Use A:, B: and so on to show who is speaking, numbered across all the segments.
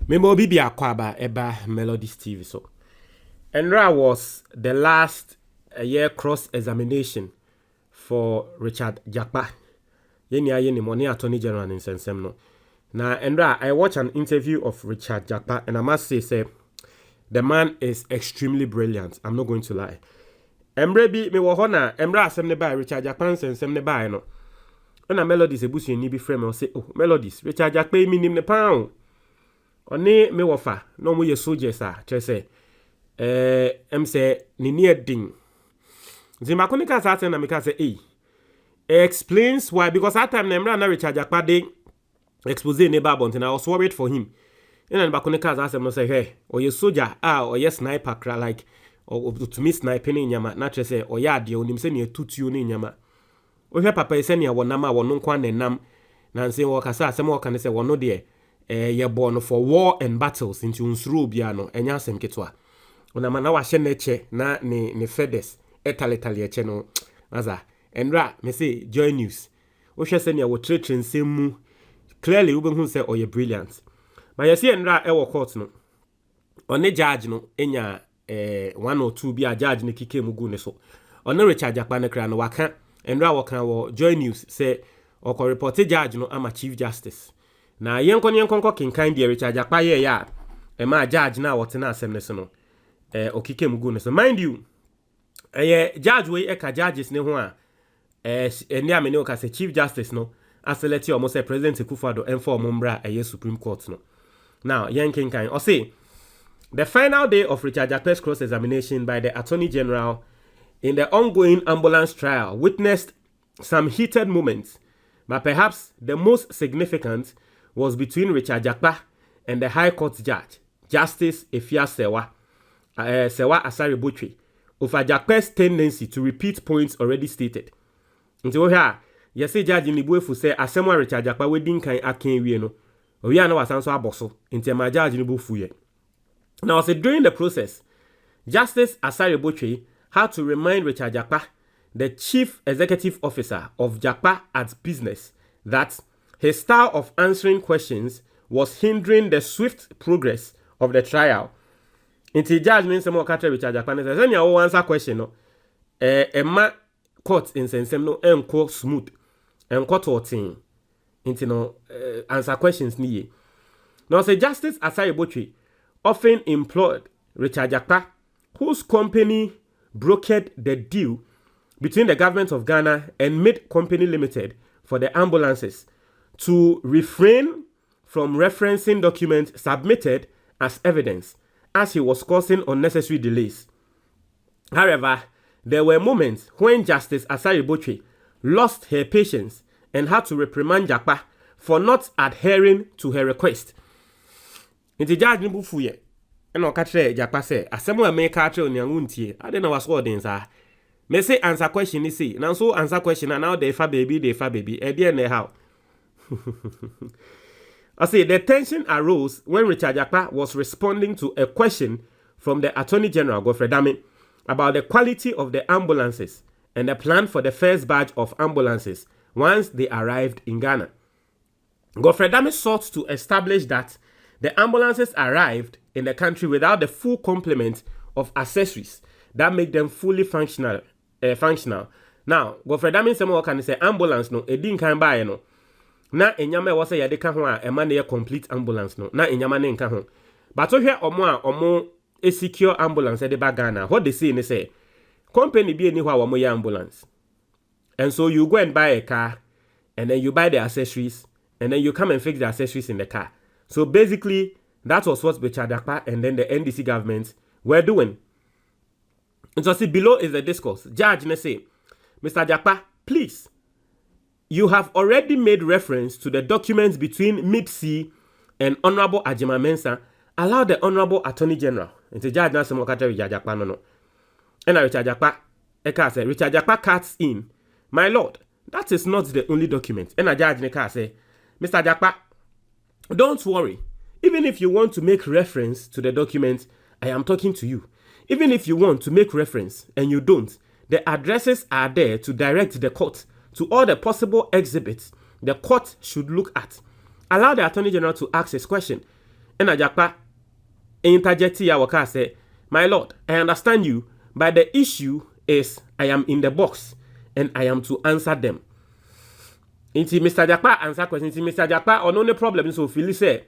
A: Memo Bibi Akwaba Eba Melodies TV so. Enra was the last year cross-examination for Richard Jakpa. Yeni money Attorney General in Sensem no. Now, Enra, I watched an interview of Richard Jakpa, and I must say, the man is extremely brilliant. I'm not going to lie. Emre bi me wo hona Emra asem ne ba Richard Jakpa nsem ne ba no. Na Melodies ebusu ni bi frame o say, "Oh, Melodies, Richard Jakpa mi nim ne pa." Oni me wofa no mo ye soldiers a che say em say ni ni edin. Zimakonika sa na me ka say explains why, because that time Emra na Richard Jakpa dey expose ne ba but I was worried for him. And Bakonika sa no say, "Hey, or ye soldier or ye sniper cra like or to me sniping in nyama na che say o ya de onim se ne tutu ni nyama." O hwe papa ese ne wonam a wono kwa nenam na nse wo kasa asem wo kan se wono de ye born for war and battles into unsuru bia no enya asem ketwa onama na wa hye na che na ne fedes etaletale che no aza enra me say joy news o hwe se ne wo tretre nsem mu clearly we hu say o ye brilliant but you see enra e wo court no one judge no enya one or two bia judge ne kike mu gu ne so one Richard Jakpa ne kra no waka enra wo kan wo joy news say o ko report judge no ama chief justice na yenkonko kinkan de Richard Jakpa ye ya e ma judge na wote na asem ne so no okike mugu ne so mind you judge we e ka judges ne ho a eni amene o ka se chief justice no aselect o mo say president Akufo-Addo inform mbra Supreme Court no now yenkinkan o say the final day of Richard Jakpa's cross-examination by the Attorney General in the ongoing ambulance trial witnessed some heated moments, but perhaps the most significant was between Richard Jakpa and the High Court judge, Justice Sewa Asare Botwe, over Jakpa's tendency to repeat points already stated. Until here, yes, Judge Nibuefu say Asemwa Richard Jakpa wedding kan aken wie no. Oya na wasanso aboso, until my Judge Nibuefu ye. Now, say during the process, Justice Asare Botwe had to remind Richard Jakpa, the chief executive officer of Jakpa at business, that his style of answering questions was hindering the swift progress of the trial. Until judge means some more Richard Jakpa says, "Any o answer question no, ma court in sensem no enko smooth, enko tortin, into no answer questions niye." Now say Justice Asare Botwe often employed Richard Jakpa, whose company brokered the deal between the government of Ghana and Mid Company Limited for the ambulances, to refrain from referencing documents submitted as evidence, as he was causing unnecessary delays. However, there were moments when Justice Asare Botwe lost her patience and had to reprimand Jakpa for not adhering to her request. In the judge Nibufuye, and Okatre Jakpa say, "Asemo make katre on yanguntie. I don't know what's what sir. Me say answer question is see. Now so answer question and now they fa baby. E how." I say the tension arose when Richard Jakpa was responding to a question from the Attorney General Godfrey Dame about the quality of the ambulances and the plan for the first batch of ambulances once they arrived in Ghana. Godfrey Dame sought to establish that the ambulances arrived in the country without the full complement of accessories that make them fully functional. Now, Godfrey Dame can say ambulance no edin kan buy no. Na enyama e wose yade ka ho a ema na ye complete ambulance no na enyama ne nka ho but to hwe omo a secure ambulance de ba Ghana what they say ne say company bi eni ho a omo ye ambulance, and so you go and buy a car and then you buy the accessories and then you come and fix the accessories in the car. So basically that was what Richard Jakpa and then the NDC government were doing. And so see below is the discourse. Judge ne say, "Mr. Jakpa, please, you have already made reference to the documents between Mid-C and Honorable Ajima Mensah. Allow the Honorable Attorney General." And the judge now say, Richard Jakpa no. And Richard Jakpa, say, Richard Jakpa cuts in, "My lord, that is not the only document." And the judge say, "Mr. Jakpa, don't worry. Even if you want to make reference to the document, I am talking to you. Even if you want to make reference and you don't, the addresses are there to direct the court to all the possible exhibits the court should look at. Allow the Attorney General to ask his question. And Jakpa interjected ya waka say, my lord, I understand you, but the issue is I am in the box and I am to answer them. Inti Mr. Jakpa answer question. Inti Mr. Jakpa or no problem so feel say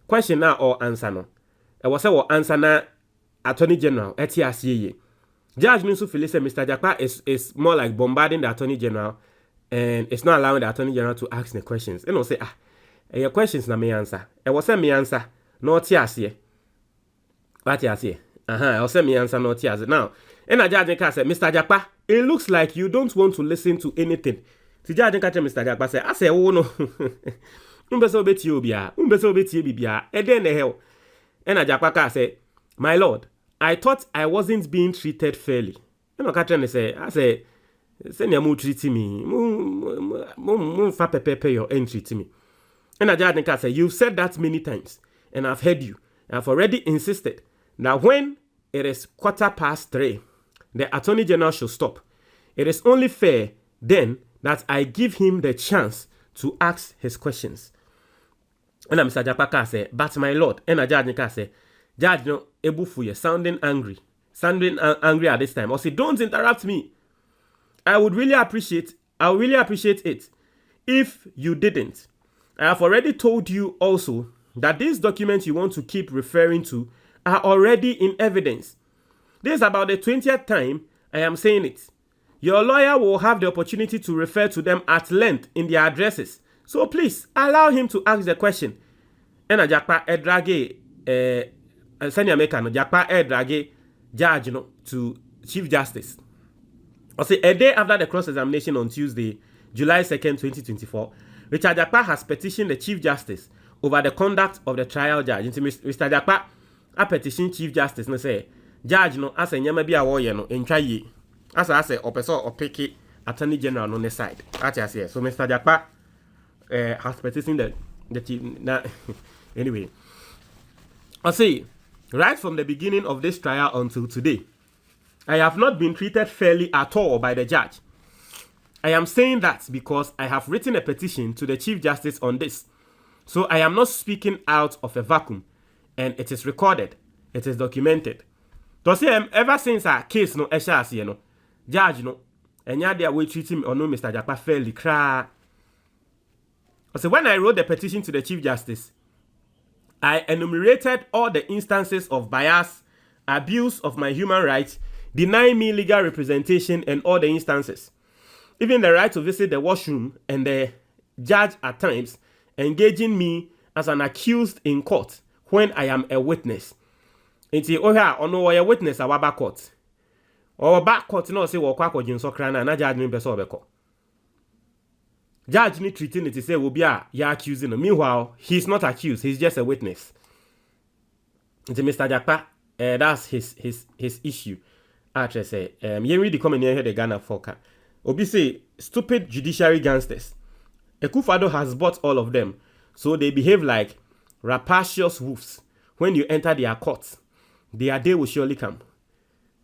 A: question na or answer no. I was say or answer na Attorney General etiasiye. Judge Ninsu feel say Mr. Jakpa is more like bombarding the Attorney General and it's not allowing the Attorney General to ask the questions. You know say your questions na me answer. I was say me answer no tiasiye. What tiasiye? I was say me answer no tiasiye. Now, and a judge can say Mr. Jakpa, it looks like you don't want to listen to anything. The judge can Mr. Jakpa say, I say, oh no. Umbeso beti obia, umbeso beti bibia, then the hell. And a Jakpa say, my lord, I thought I wasn't being treated fairly. You know, Catherine say, I say, send your mu treat me, mu fa pepe your entry to me. And a judge can say, you've said that many times, and I've heard you. I've already insisted that when it is 3:15, the Attorney General should stop. It is only fair then that I give him the chance to ask his questions. And Mr. Jakpa say, but my lord, and a judge can say, judge no ebufuye, sounding angry at this time. Or say, don't interrupt me. I would really appreciate it if you didn't. I have already told you also that these documents you want to keep referring to are already in evidence. This is about the 20th time I am saying it. Your lawyer will have the opportunity to refer to them at length in their addresses. So please, allow him to ask the question. And a Jakpa drage senior maker no Jakpa drage judge no to Chief Justice. I say a day after the cross-examination on Tuesday, July 2nd, 2024, Richard Jakpa has petitioned the Chief Justice over the conduct of the trial judge. Mr. Jakpa a petition Chief Justice no say judge no asa nyama bi a wo ye no entwa yi asa opeso opeke Attorney General no ne side. So Mr. Jakpa has petitioned the chief now. Anyway, I say right from the beginning of this trial until today, I have not been treated fairly at all by the judge. I am saying that because I have written a petition to the Chief Justice on this. So I am not speaking out of a vacuum, and it is recorded, it is documented. To say ever since our case no esha no judge no enya dia we treat him or no Mr. Jakpa fairly cry. So when I wrote the petition to the Chief Justice, I enumerated all the instances of bias, abuse of my human rights, denying me legal representation, and all the instances. Even the right to visit the washroom and the judge at times engaging me as an accused in court when I am a witness. Inti oha ono a witness a waba court. Or back court no say wo kwa kwajin so kra na judge ni beso obeko. Judge ni treating it say obi a ya accusing him. Meanwhile, he's not accused, he's just a witness. Inti Mr. Jakpa, that's his issue. Actually say, you read the comment here the Ghana Foka. Obi say stupid judiciary gangsters. Ekufado has bought all of them, so they behave like rapacious wolves. When you enter their courts, their day will surely come.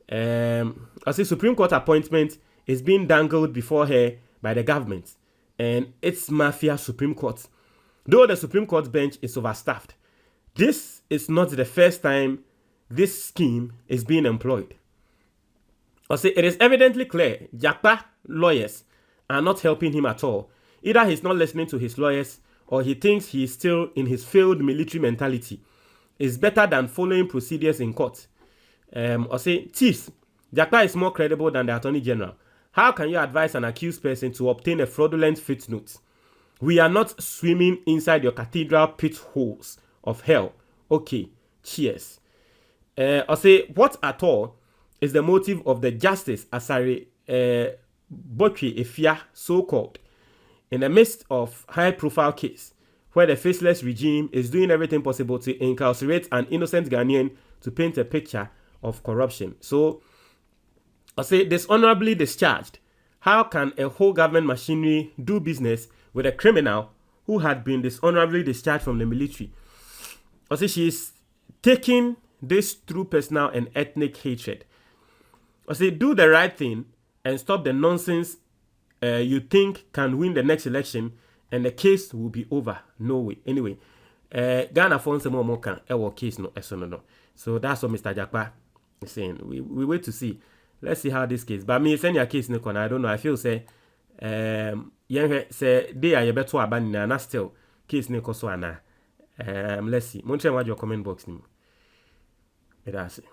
A: I say Supreme Court appointment is being dangled before her by the government, and it's mafia Supreme Court. Though the Supreme Court bench is overstaffed, this is not the first time this scheme is being employed. I say it is evidently clear Jakpa lawyers are not helping him at all. Either he's not listening to his lawyers or he thinks he is still in his failed military mentality. It's better than following procedures in court. I say, thieves, Jakpa is more credible than the Attorney General. How can you advise an accused person to obtain a fraudulent footnote? We are not swimming inside your cathedral pit holes of hell. Okay, cheers. I say, what at all is the motive of the Justice Asare Botwe Efia, so-called, in the midst of high-profile case where the faceless regime is doing everything possible to incarcerate an innocent Ghanaian to paint a picture of corruption? So, I say dishonorably discharged. How can a whole government machinery do business with a criminal who had been dishonorably discharged from the military? I say she is taking this through personal and ethnic hatred. I say do the right thing and stop the nonsense you think can win the next election and the case will be over. No way. Anyway,
B: Ghana for some more can case no no. So that's what Mr. Jakpa is saying. We wait to see. Let's see how this case. But me send your case no I don't know. I feel say say they are better abandon and still case no so ana. Let's see. Montreal what your comment box ni. That's it.